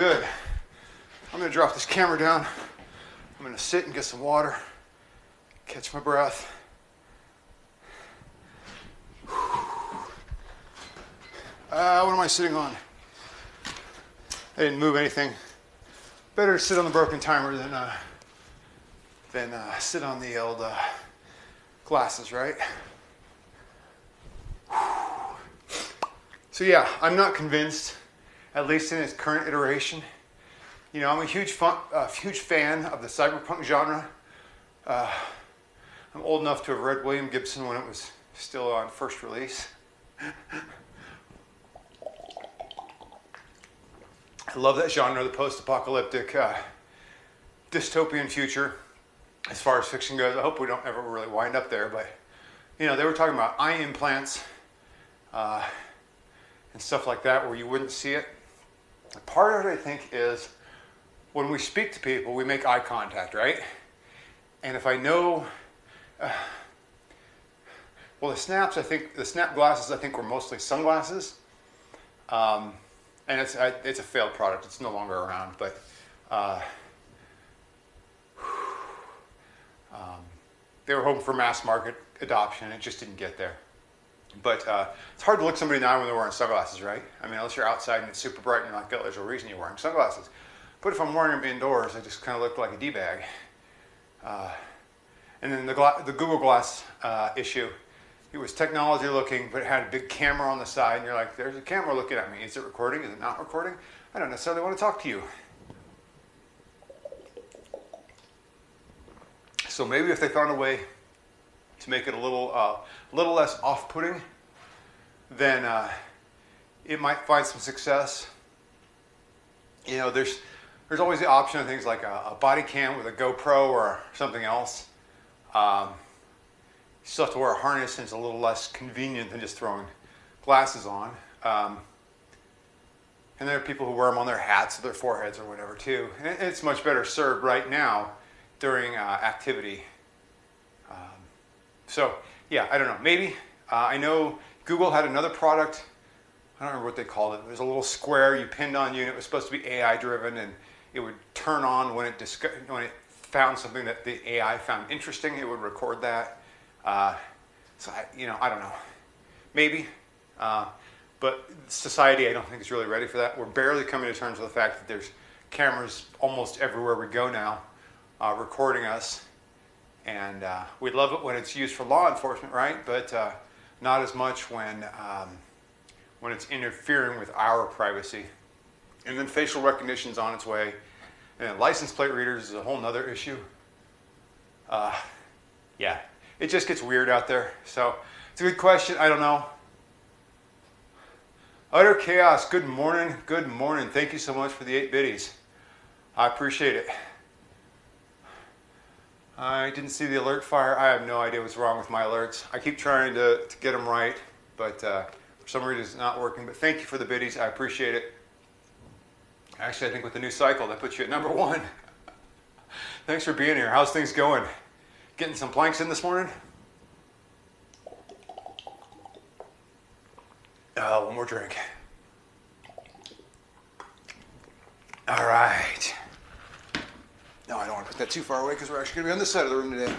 Good. I'm gonna drop this camera down. I'm gonna sit and get some water, catch my breath. What am I sitting on? I didn't move anything. Better to sit on the broken timer than sit on the old glasses, right? So yeah, I'm not convinced, at least in its current iteration. You know, I'm a huge fan of the cyberpunk genre. I'm old enough to have read William Gibson when it was still on first release. I love that genre, the post-apocalyptic dystopian future as far as fiction goes. I hope we don't ever really wind up there, but you know, they were talking about eye implants and stuff like that where you wouldn't see it. Part of it, I think, is when we speak to people, we make eye contact, right? And if I know, well, the snap glasses, I think, were mostly sunglasses. And it's a failed product. It's no longer around, but they were hoping for mass market adoption. It just didn't get there. But it's hard to look somebody in the eye when they're wearing sunglasses, right? I mean, unless you're outside and it's super bright and you're like, oh, there's a reason you're wearing sunglasses. But if I'm wearing them indoors, I just kind of look like a D-bag. And then the Google Glass issue, it was technology looking, but it had a big camera on the side, and you're like, there's a camera looking at me. Is it recording? Is it not recording? I don't necessarily want to talk to you. So maybe if they found a way to make it a little less off-putting, then it might find some success. You know, there's always the option of things like a body cam with a GoPro or something else. You still have to wear a harness, and it's a little less convenient than just throwing glasses on. And there are people who wear them on their hats or their foreheads or whatever too. And it's much better served right now during activity. So yeah, I don't know. Maybe. I know Google had another product. I don't remember what they called it. There's a little square you pinned on you, and it was supposed to be AI driven, and it would turn on when it found something that the AI found interesting. It would record that. So I don't know. Maybe. But society, I don't think is really ready for that. We're barely coming to terms with the fact that there's cameras almost everywhere we go now, recording us. And we love it when it's used for law enforcement, right? But not as much when it's interfering with our privacy. And then facial recognition's on its way. And then license plate readers is a whole nother issue. Yeah, it just gets weird out there. So it's a good question. I don't know. Utter Chaos, good morning. Good morning. Thank you so much for the 8 biddies. I appreciate it. I didn't see the alert fire. I have no idea what's wrong with my alerts. I keep trying to get them right, but for some reason it's not working. But thank you for the biddies. I appreciate it. Actually, I think with the new cycle, that puts you at number 1. Thanks for being here. How's things going? Getting some planks in this morning? One more drink. All right. No, I don't want to put that too far away because we're actually going to be on this side of the room today.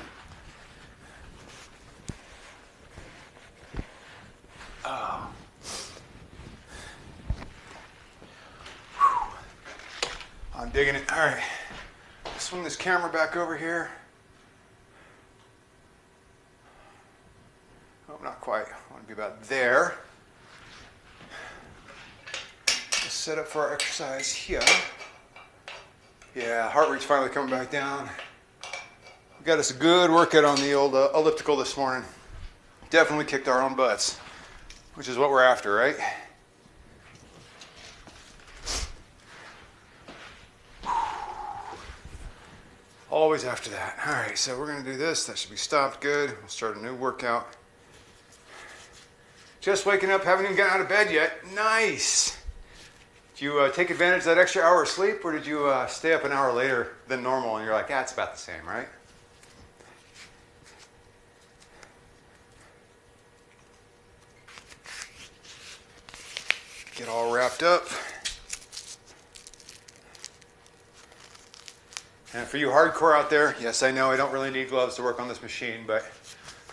I'm digging it. All right. Swing this camera back over here. Oh, not quite. I want to be about there. Let's set up for our exercise here. Yeah, heart rate's finally coming back down. We got us a good workout on the old elliptical this morning. Definitely kicked our own butts, which is what we're after, right? Always after that. All right, so we're going to do this. That should be stopped good. We'll start a new workout. Just waking up, haven't even gotten out of bed yet. Nice. Did you take advantage of that extra hour of sleep, or did you stay up an hour later than normal and you're like, it's about the same, right? Get all wrapped up. And for you hardcore out there, yes, I know I don't really need gloves to work on this machine, but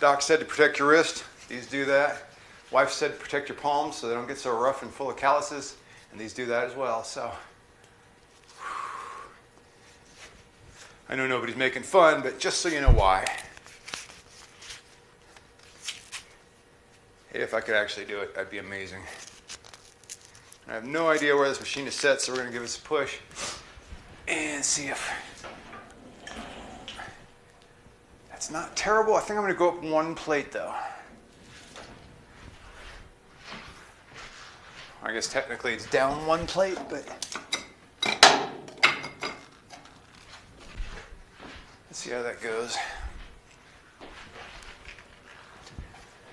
doc said to protect your wrist. These do that. Wife said to protect your palms so they don't get so rough and full of calluses, and these do that as well. So I know nobody's making fun, but just so you know why. Hey, if I could actually do it, that'd be amazing. I have no idea where this machine is set, so we're going to give this a push and see if that's not terrible. I think I'm going to go up one plate though. I guess technically it's down one plate, but let's see how that goes.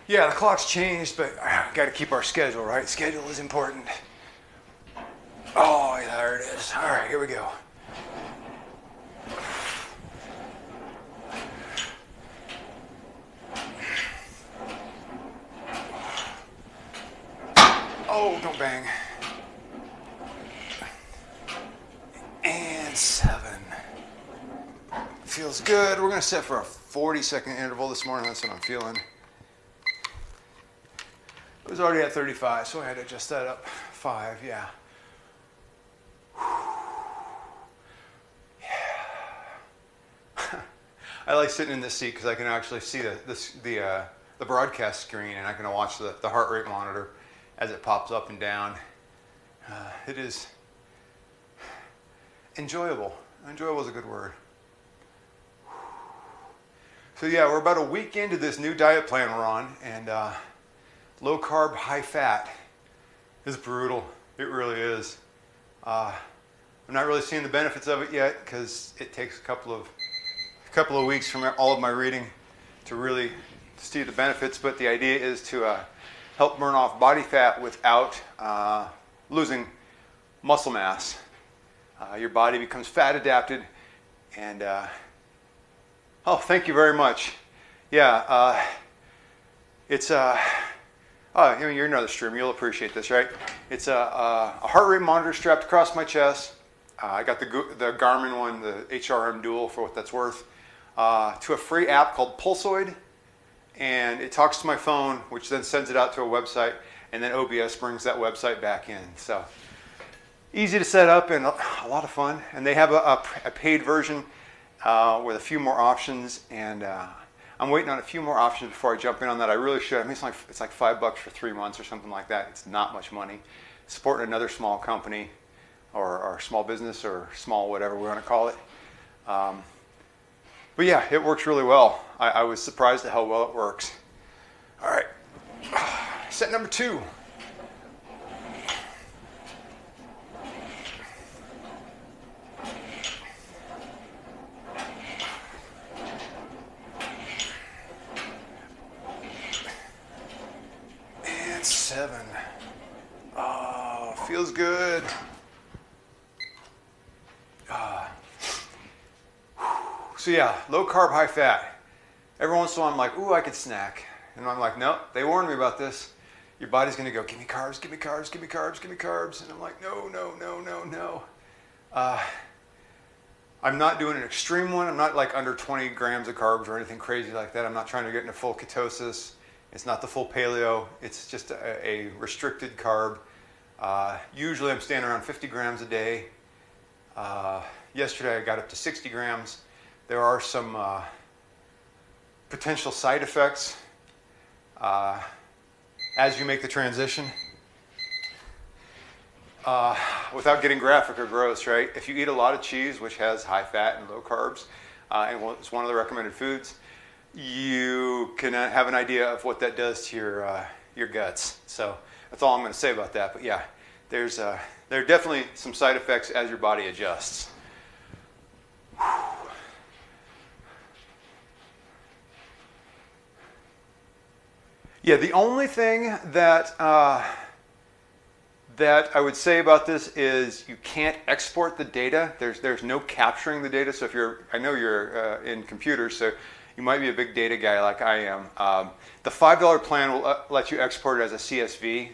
Yeah, the clock's changed, but got to keep our schedule, right? Schedule is important. Oh, yeah, there it is. All right, here we go. Oh, don't bang. And 7. Feels good. We're going to set for a 40-second interval this morning. That's what I'm feeling. It was already at 35, so I had to adjust that up. 5, yeah. I like sitting in this seat because I can actually see the broadcast screen, and I can watch the heart rate monitor as it pops up and down. It is enjoyable. Enjoyable is a good word. So yeah, we're about a week into this new diet plan we're on, and low carb, high fat is brutal. It really is. I'm not really seeing the benefits of it yet because it takes a couple of weeks from all of my reading to really see the benefits. But the idea is to help burn off body fat without losing muscle mass. Your body becomes fat adapted, and oh, thank you very much. Yeah, it's oh, you're another streamer. You'll appreciate this, right? It's a heart rate monitor strapped across my chest. I got the Garmin one, the HRM Dual, for what that's worth, to a free app called Pulsoid, and it talks to my phone, which then sends it out to a website, and then OBS brings that website back in. So easy to set up and a lot of fun. And they have a paid version with a few more options, and I'm waiting on a few more options before I jump in on that. I really should. I mean, it's like $5 for 3 months or something like that. It's not much money. Supporting another small company or small business or small whatever we want to call it. But yeah, it works really well. I was surprised at how well it works. All right, set number 2. And 7. Oh, feels good. So yeah, low carb, high fat. Every once in a while I'm like, ooh, I could snack. And I'm like, no, they warned me about this. Your body's gonna go, give me carbs, give me carbs, give me carbs, give me carbs. And I'm like, no, no, no, no, no. I'm not doing an extreme one. I'm not like under 20 grams of carbs or anything crazy like that. I'm not trying to get into full ketosis. It's not the full paleo. It's just a restricted carb. Usually I'm staying around 50 grams a day. Yesterday I got up to 60 grams. There are some potential side effects as you make the transition. Without getting graphic or gross, right? If you eat a lot of cheese, which has high fat and low carbs, and it's one of the recommended foods, you can have an idea of what that does to your guts. So that's all I'm going to say about that. But yeah, there are definitely some side effects as your body adjusts. Yeah, the only thing that I would say about this is you can't export the data. There's no capturing the data. So I know you're in computers, so you might be a big data guy like I am. The $5 plan will let you export it as a CSV.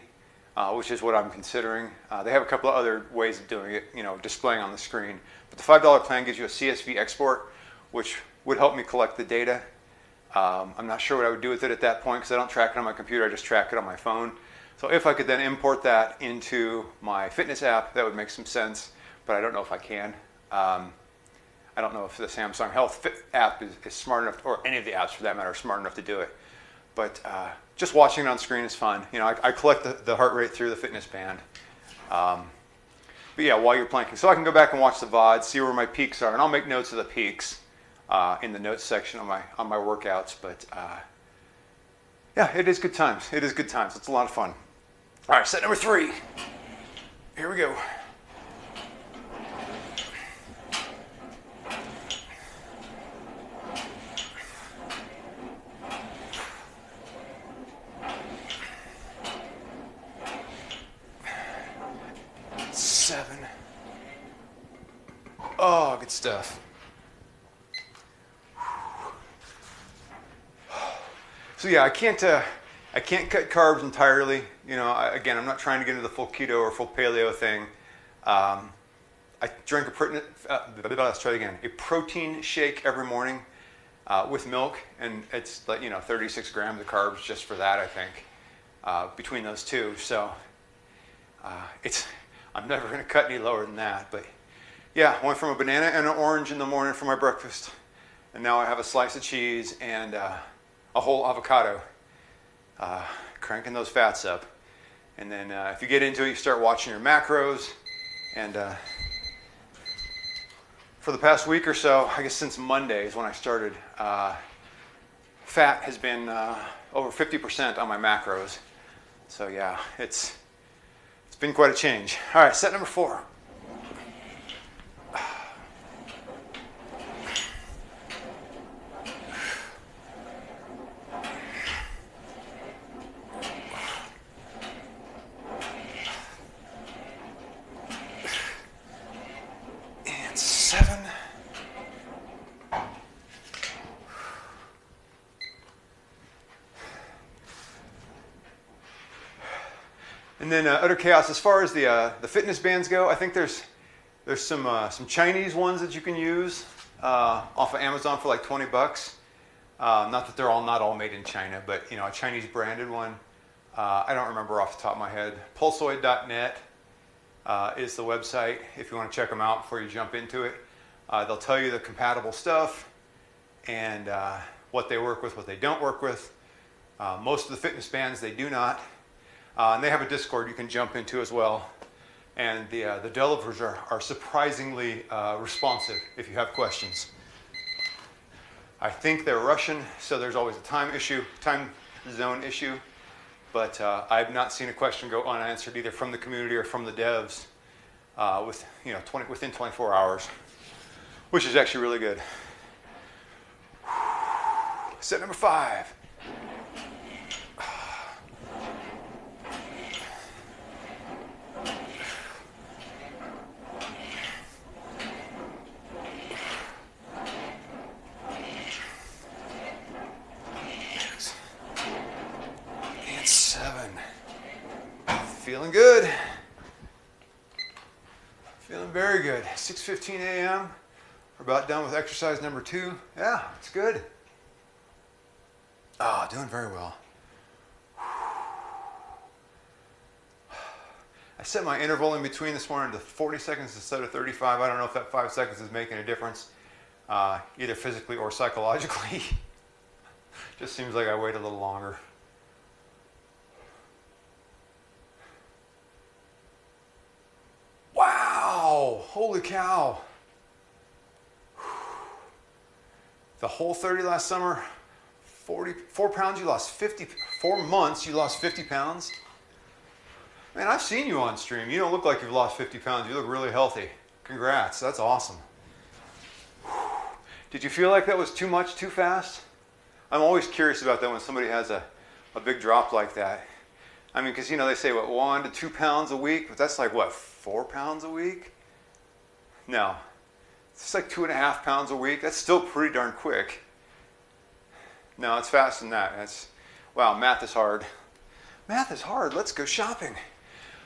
which is what I'm considering. They have a couple of other ways of doing it, displaying on the screen. But the $5 plan gives you a CSV export, which would help me collect the data. I'm not sure what I would do with it at that point because I don't track it on my computer, I just track it on my phone. So if I could then import that into my fitness app, that would make some sense, but I don't know if I can. I don't know if the Samsung Health Fit app is smart enough, or any of the apps for that matter, are smart enough to do it. But just watching it on screen is fun. I collect the heart rate through the fitness band. But yeah, while you're planking. So I can go back and watch the VOD, see where my peaks are, and I'll make notes of the peaks in the notes section on my workouts. But yeah, it is good times. It is good times. It's a lot of fun. All right, set number 3. Here we go. Oh, good stuff. So yeah, I can't cut carbs entirely. Again, I'm not trying to get into the full keto or full paleo thing. I drink a protein shake every morning with milk, and it's like 36 grams of carbs just for that, I think, between those two. So I'm never going to cut any lower than that, but. Yeah, I went from a banana and an orange in the morning for my breakfast, and now I have a slice of cheese and a whole avocado, cranking those fats up. And then if you get into it, you start watching your macros, and for the past week or so, I guess since Monday is when I started, fat has been over 50% on my macros. So yeah, it's been quite a change. All right, set number 4. And then utter chaos. As far as the fitness bands go, I think there's some Chinese ones that you can use off of Amazon for like $20. Not that they're not all made in China, but a Chinese branded one. I don't remember off the top of my head. Pulsoid.net is the website if you want to check them out before you jump into it. They'll tell you the compatible stuff and what they work with, what they don't work with. Most of the fitness bands they do not. And they have a Discord you can jump into as well. And the developers are surprisingly responsive if you have questions. I think they're Russian, so there's always a time zone issue. But I've not seen a question go unanswered either from the community or from the devs within 24 hours, which is actually really good. Set number 5. Feeling good. Feeling very good. 6:15 a.m. We're about done with exercise number 2. Yeah, it's good. Ah, doing very well. I set my interval in between this morning to 40 seconds instead of 35. I don't know if that 5 seconds is making a difference, either physically or psychologically. Just seems like I wait a little longer. Holy cow. The Whole30 last summer, 44 pounds, you lost 50, 4 months, you lost 50 pounds. Man, I've seen you on stream. You don't look like you've lost 50 pounds. You look really healthy. Congrats, that's awesome. Did you feel like that was too much, too fast? I'm always curious about that when somebody has a big drop like that. I mean, because, they say, 1 to 2 pounds a week? But that's like, 4 pounds a week? No, it's like 2.5 pounds a week. That's still pretty darn quick. No, it's faster than that. Wow, math is hard. Math is hard. Let's go shopping.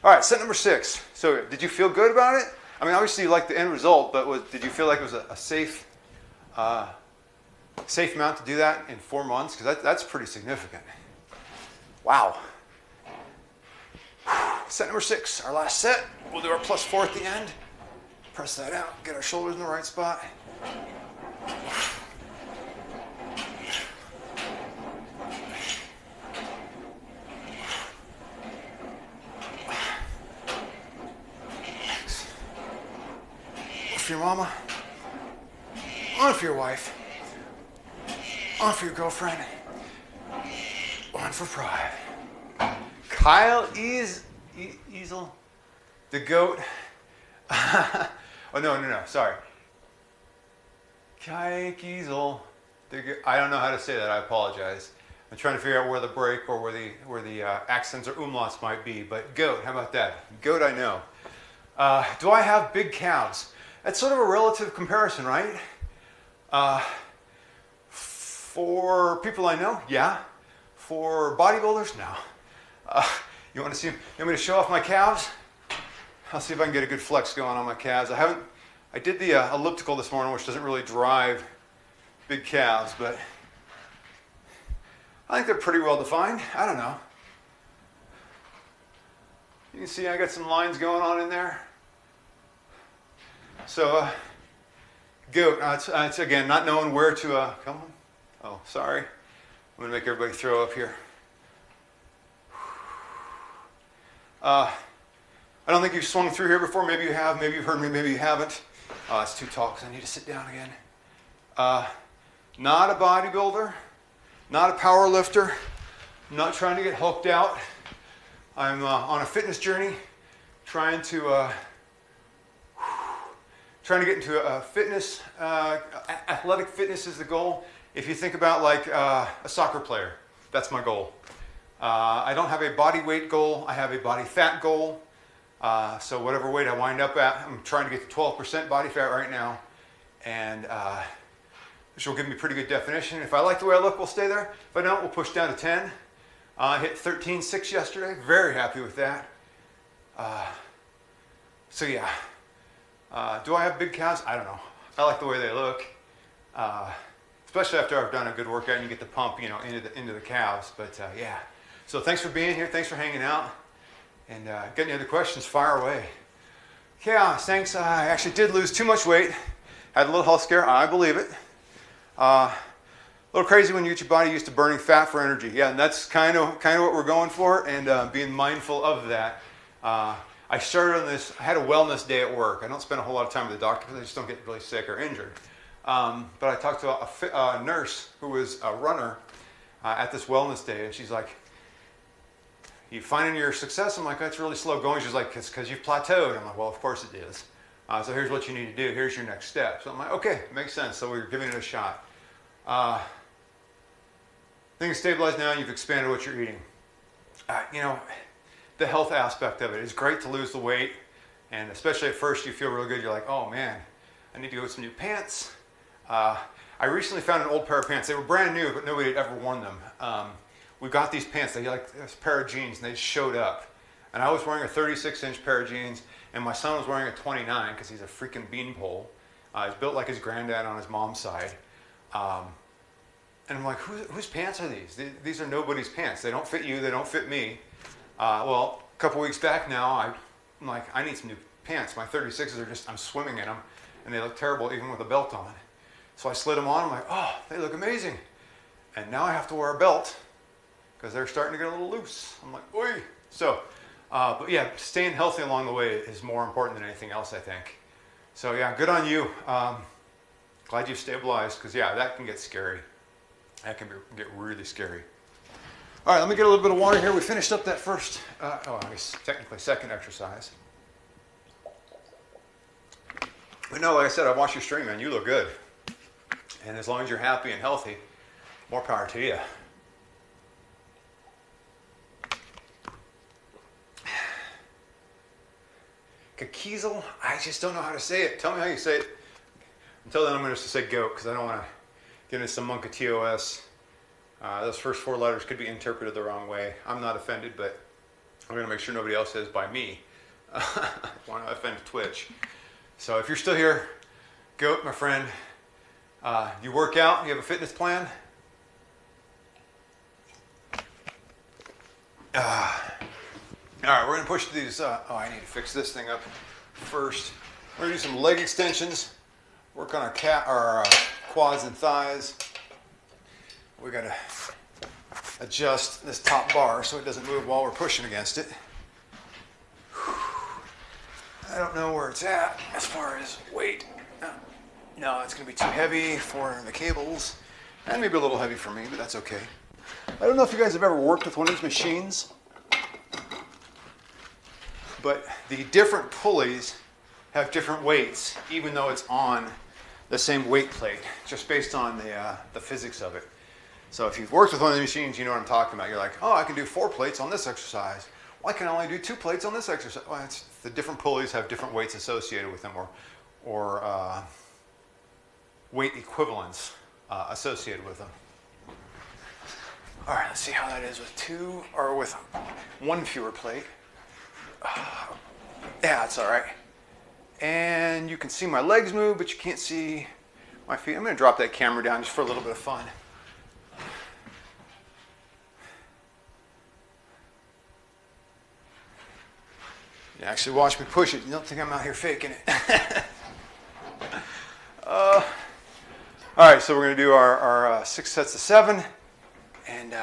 All right, set number 6. So did you feel good about it? I mean, obviously you like the end result, but did you feel like it was a safe amount to do that in 4 months? Because that's pretty significant. Wow. Set number 6, our last set. We'll do our +4 at the end. Press that out, get our shoulders in the right spot. One for your mama, one for your wife, one for your girlfriend, one for pride. Kyle Easel, the goat. Oh, no, sorry. Kyle Easel, I don't know how to say that, I apologize. I'm trying to figure out where the break or where the accents or umlauts might be, but goat, how about that? Goat I know. Do I have big calves? That's sort of a relative comparison, right? For people I know, yeah. For bodybuilders, no. You want me to show off my calves? I'll see if I can get a good flex going on my calves. I did the elliptical this morning, which doesn't really drive big calves, but I think they're pretty well defined. I don't know. You can see I got some lines going on in there. So, goat, it's again, not knowing where to, come on. Oh, sorry. I'm going to make everybody throw up here. I don't think you've swung through here before. Maybe you have. Maybe you've heard me. Maybe you haven't. It's too tall because I need to sit down again. Not a bodybuilder. Not a power lifter. I'm not trying to get hulked out. I'm on a fitness journey, trying to get into a fitness. Athletic fitness is the goal. If you think about like a soccer player, that's my goal. I don't have a body weight goal. I have a body fat goal. So whatever weight I wind up at, I'm trying to get to 12% body fat right now. And which will give me pretty good definition. If I like the way I look, we'll stay there. If I don't, we'll push down to 10. I hit 13.6 yesterday. Very happy with that. So yeah. Do I have big calves? I don't know. I like the way they look. Especially after I've done a good workout and you get the pump, into the calves. But yeah. So thanks for being here. Thanks for hanging out. And got any other questions, fire away. Yeah, thanks. I actually did lose too much weight. Had a little health scare. I believe it. A little crazy when you get your body used to burning fat for energy. Yeah, and that's kind of what we're going for, and being mindful of that. I started on this. I had a wellness day at work. I don't spend a whole lot of time with the doctor because I just don't get really sick or injured. But I talked to a nurse who was a runner at this wellness day, and she's like, "You finding your success?" I'm like, "That's really slow going." She's like, "It's because you've plateaued." I'm like, "Well, of course it is. So here's what you need to do. Here's your next step." So I'm like, "Okay, makes sense." So we're giving it a shot. Things stabilized now. You've expanded what you're eating. The health aspect of it is great to lose the weight, and especially at first you feel really good. You're like, "Oh man, I need to go with some new pants." I recently found an old pair of pants. They were brand new, but nobody had ever worn them. We got these pants. They like this pair of jeans, and they just showed up. And I was wearing a 36-inch pair of jeans, and my son was wearing a 29 because he's a freaking beanpole. He's built like his granddad on his mom's side. And I'm like, whose pants are these? These are nobody's pants. They don't fit you. They don't fit me. Well, a couple weeks back now, I'm like, I need some new pants. My 36s are I'm swimming in them, and they look terrible even with a belt on. So I slid them on. I'm like, oh, they look amazing. And now I have to wear a belt because they're starting to get a little loose. I'm like, oi. So, but yeah, staying healthy along the way is more important than anything else, I think. So yeah, good on you. Glad you've stabilized because yeah, that can get scary. That can get really scary. All right, let me get a little bit of water here. We finished up that first, I guess technically second exercise. But no, like I said, I watched your stream, man. You look good. And as long as you're happy and healthy, more power to you. Kakizel, I just don't know how to say it. Tell me how you say it. Until then, I'm going to just say goat because I don't want to get into some monka TOS. Those first 4 letters could be interpreted the wrong way. I'm not offended, but I'm going to make sure nobody else says by me. I want to offend Twitch. So if you're still here, Goat, my friend, you work out, you have a fitness plan? All right, we're going to push these. I need to fix this thing up first. We're going to do some leg extensions, work on our quads and thighs. We got to adjust this top bar so it doesn't move while we're pushing against it. I don't know where it's at as far as weight. No, it's going to be too heavy for the cables, and maybe a little heavy for me, but that's okay. I don't know if you guys have ever worked with one of these machines, but the different pulleys have different weights, even though it's on the same weight plate, just based on the physics of it. So if you've worked with one of the machines, you know what I'm talking about. You're like, oh, I can do 4 plates on this exercise. Why can I only do 2 plates on this exercise? Well, it's, the different pulleys have different weights associated with them, or weight equivalents associated with them. All right, let's see how that is with 2 or with 1 fewer plate. Yeah, it's all right. And you can see my legs move, but you can't see my feet. I'm going to drop that camera down just for a little bit of fun. You actually watch me push it. You don't think I'm out here faking it. All right, so we're going to do our 6 sets of 7, and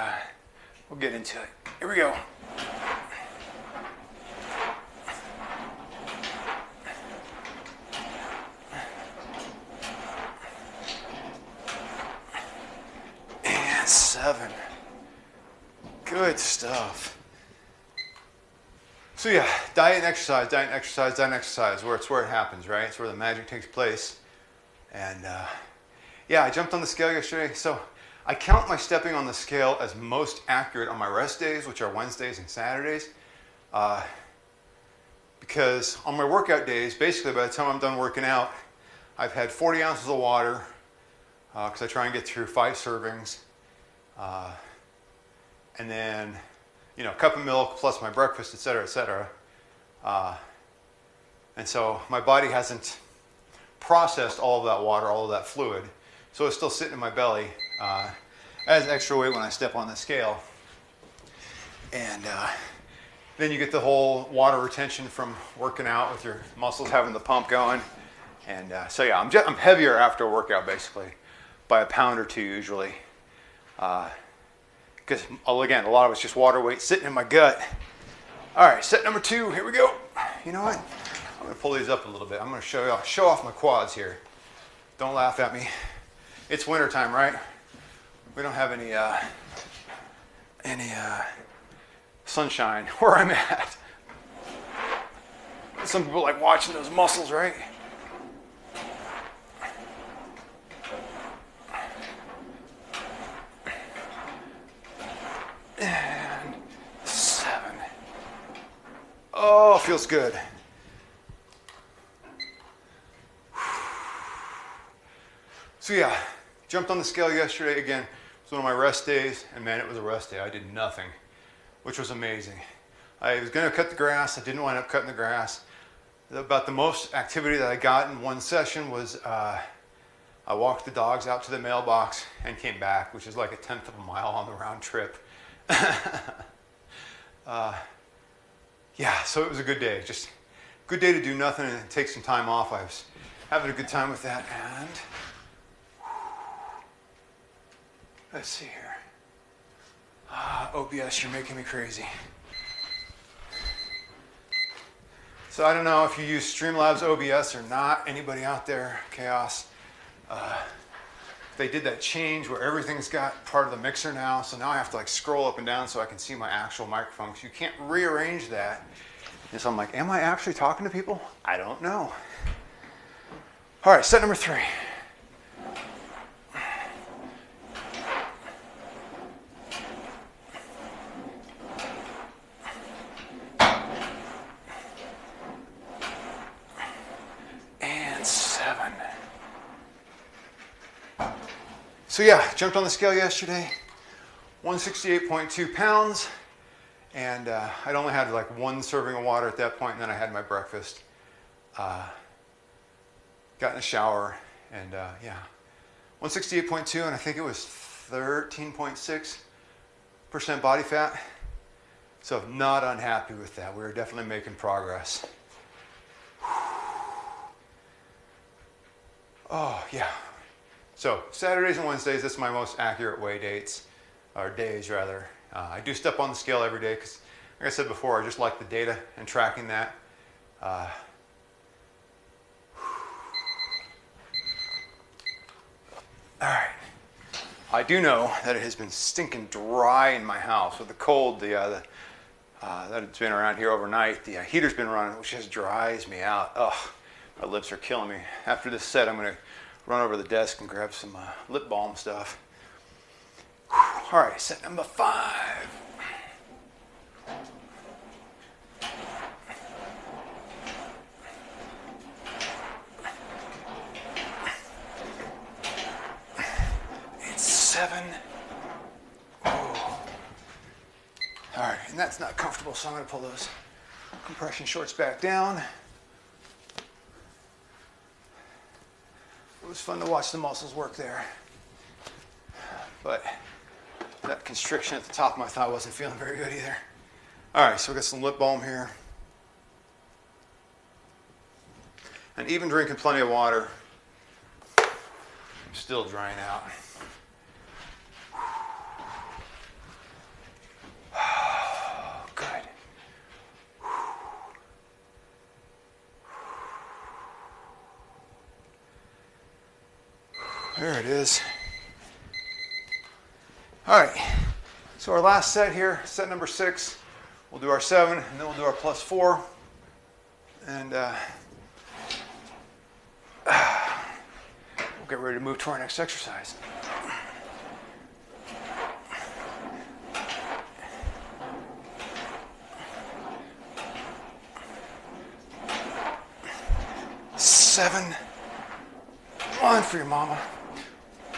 we'll get into it. Here we go. And 7. Good stuff. So yeah, diet and exercise, diet and exercise, diet and exercise, it's where it happens, right? It's where the magic takes place. And yeah, I jumped on the scale yesterday. So I count my stepping on the scale as most accurate on my rest days, which are Wednesdays and Saturdays. Because on my workout days, basically by the time I'm done working out, I've had 40 ounces of water, because I try and get through 5 servings. And then, you know, a cup of milk plus my breakfast, et cetera, et cetera. And so my body hasn't processed all of that water, all of that fluid. So it's still sitting in my belly as extra weight when I step on the scale. And then you get the whole water retention from working out with your muscles having the pump going. And so yeah, I'm heavier after a workout basically by a pound or 2 usually. Because again, a lot of it's just water weight sitting in my gut. All right, set number 2, here we go. You know what? I'm gonna pull these up a little bit. I'm gonna show off my quads here. Don't laugh at me. It's winter time, right? We don't have any sunshine where I'm at. Some people like watching those muscles, right? And 7. Oh, feels good. So yeah, jumped on the scale yesterday again. It was one of my rest days, and man, it was a rest day. I did nothing, which was amazing. I was going to cut the grass. I didn't wind up cutting the grass. About the most activity that I got in one session was I walked the dogs out to the mailbox and came back, which is like 1/10 of a mile on the round trip. Yeah, so it was a good day. Just good day to do nothing and take some time off. I was having a good time with that. And let's see here. OBS, you're making me crazy. So I don't know if you use Streamlabs OBS or not. Anybody out there, Chaos? They did that change where everything's got part of the mixer now, so now I have to like scroll up and down so I can see my actual microphone, because you can't rearrange that. And so I'm like, am I actually talking to people? I don't know. All right, set number 3. And 7. So yeah, jumped on the scale yesterday, 168.2 pounds, And I'd only had like one serving of water at that point, and then I had my breakfast. Got in the shower, and yeah, 168.2, and I think it was 13.6% body fat. So not unhappy with that. We were definitely making progress. Oh yeah. So Saturdays and Wednesdays, that's my most accurate weigh dates, or days rather. I do step on the scale every day because, like I said before, I just like the data and tracking that. All right. I do know that it has been stinking dry in my house with the cold. That it's been around here overnight. The heater's been running, which just dries me out. Ugh, my lips are killing me. After this set, I'm going to run over to the desk and grab some lip balm stuff. All right, set number 5. It's 7. Oh. All right, and that's not comfortable, so I'm going to pull those compression shorts back down. It was fun to watch the muscles work there, but that constriction at the top of my thigh wasn't feeling very good either. All right, so we got some lip balm here. And even drinking plenty of water, I'm still drying out. Good. There it is. All right, so our last set here, set number 6, we'll do our 7, and then we'll do our +4. And we'll get ready to move to our next exercise. Seven. 1 for your mama,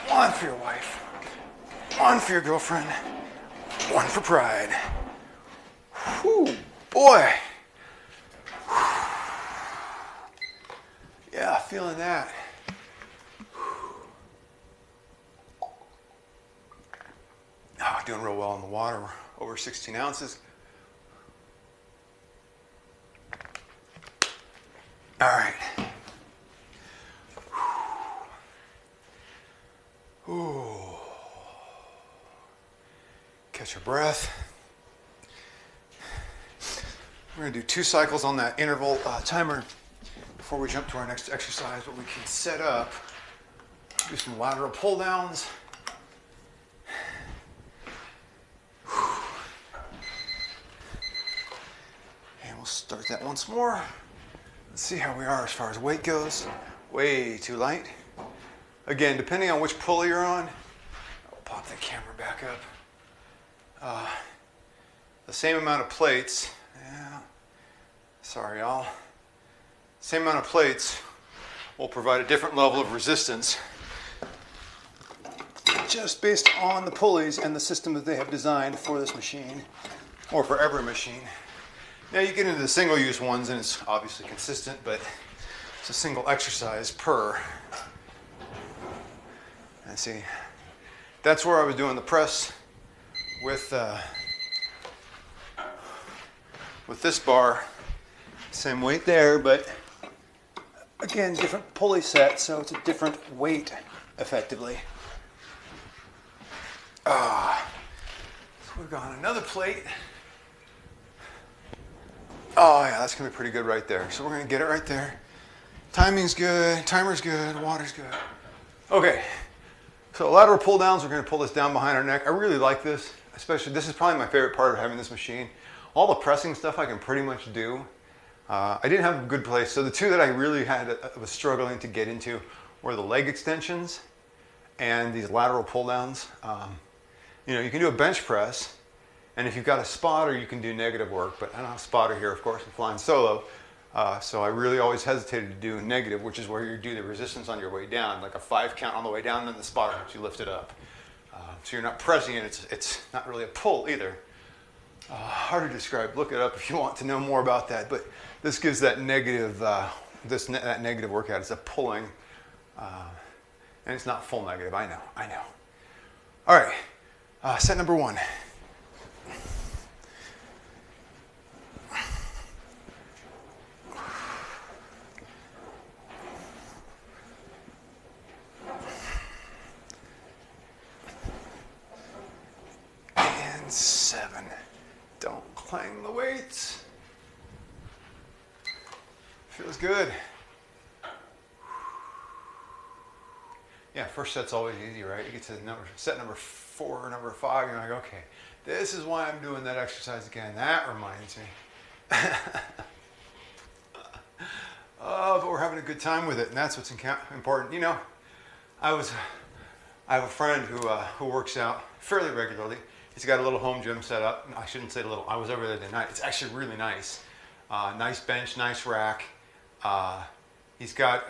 1 for your wife, 1 for your girlfriend, 1 for pride. Whew, boy. Yeah, feeling that. Oh, doing real well in the water. We're over 16 ounces. All right. Ooh. Catch your breath. We're going to do 2 cycles on that interval timer before we jump to our next exercise, but we can set up, do some lateral pull downs. And we'll start that once more. Let's see how we are as far as weight goes. Way too light. Again, depending on which pulley you're on, I'll pop the camera back up. The same amount of plates, yeah, sorry y'all. Same amount of plates will provide a different level of resistance just based on the pulleys and the system that they have designed for this machine, or for every machine. Now you get into the single-use ones and it's obviously consistent, but it's a single exercise per. And see, that's where I was doing the press with this bar. Same weight there, but again, different pulley set, so it's a different weight, effectively. So we've got another plate. Oh yeah, that's gonna be pretty good right there. So we're gonna get it right there. Timing's good, timer's good, water's good. Okay. So lateral pull downs, we're going to pull this down behind our neck. I really like this, especially, this is probably my favorite part of having this machine. All the pressing stuff I can pretty much do. I didn't have a good place, so the 2 that I really was struggling to get into were the leg extensions and these lateral pull downs. You know, you can do a bench press, and if you've got a spotter, you can do negative work, but I don't have a spotter here, of course, I'm flying solo. So I really always hesitated to do negative, which is where you do the resistance on your way down, like a 5 count on the way down, and then the spotter helps you lift it up. So you're not pressing it, it's not really a pull either. hard to describe. Look it up if you want to know more about that. But this gives that negative, that negative workout. It's a pulling, and it's not full negative. I know. All right, set number 1. And 7. Don't clang the weights. Feels good. Yeah, first set's always easy, right? You get to set number 4 or number 5, you're like, okay, this is why I'm doing that exercise again. That reminds me. But we're having a good time with it, and that's what's important. You know, I have a friend who works out fairly regularly. He's got a little home gym set up. I shouldn't say little. I was over there tonight. It's actually really nice. Nice bench, nice rack. He's got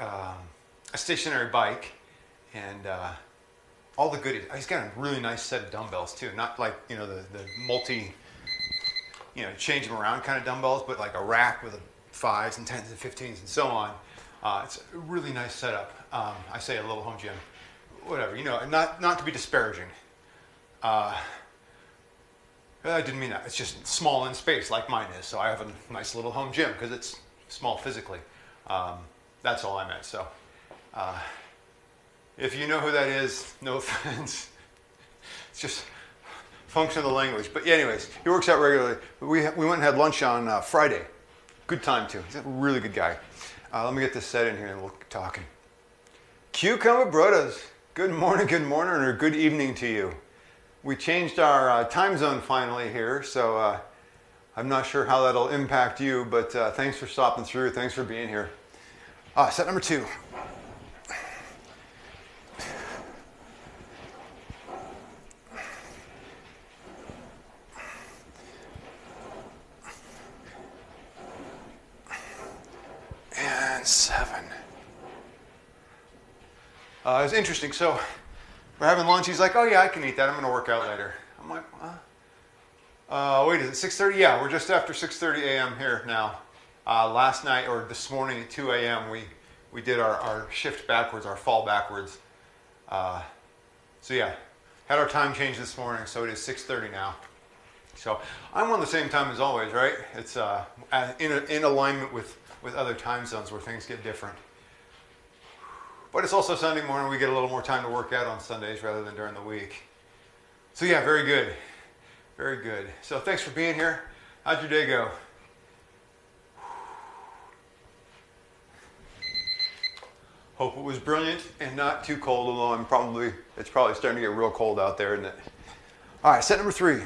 a stationary bike and all the goodies. He's got a really nice set of dumbbells too. Not like, you know, the multi, you know, change them around kind of dumbbells, but like a rack with 5s and 10s and 15s and so on. It's a really nice setup. I say a little home gym, whatever, you know, and not to be disparaging. I didn't mean that. It's just small in space like mine is. So I have a nice little home gym because it's small physically. That's all I meant. So if you know who that is, no offense. It's just function of the language. But anyways, he works out regularly. We went and had lunch on Friday. Good time too. He's a really good guy. Let me get this set in here and we'll keep talking. Cucumber Brothers. Good morning, or good evening to you. We changed our time zone finally here, so I'm not sure how that'll impact you, but thanks for stopping through. Thanks for being here. Set number 2. And 7. It was interesting. So we're having lunch. He's like, oh yeah, I can eat that. I'm going to work out later. I'm like, wait, is it 6:30? Yeah, we're just after 6:30 a.m. here now. Last night, or this morning at 2 a.m., we did our shift backwards, our fall backwards. So yeah, had our time change this morning, so it is 6:30 now. So I'm on the same time as always, right? It's in alignment with other time zones where things get different. But it's also Sunday morning. We get a little more time to work out on Sundays rather than during the week. So yeah, very good. Very good. So thanks for being here. How'd your day go? Hope it was brilliant and not too cold, although it's probably starting to get real cold out there, isn't it? All right, set number 3.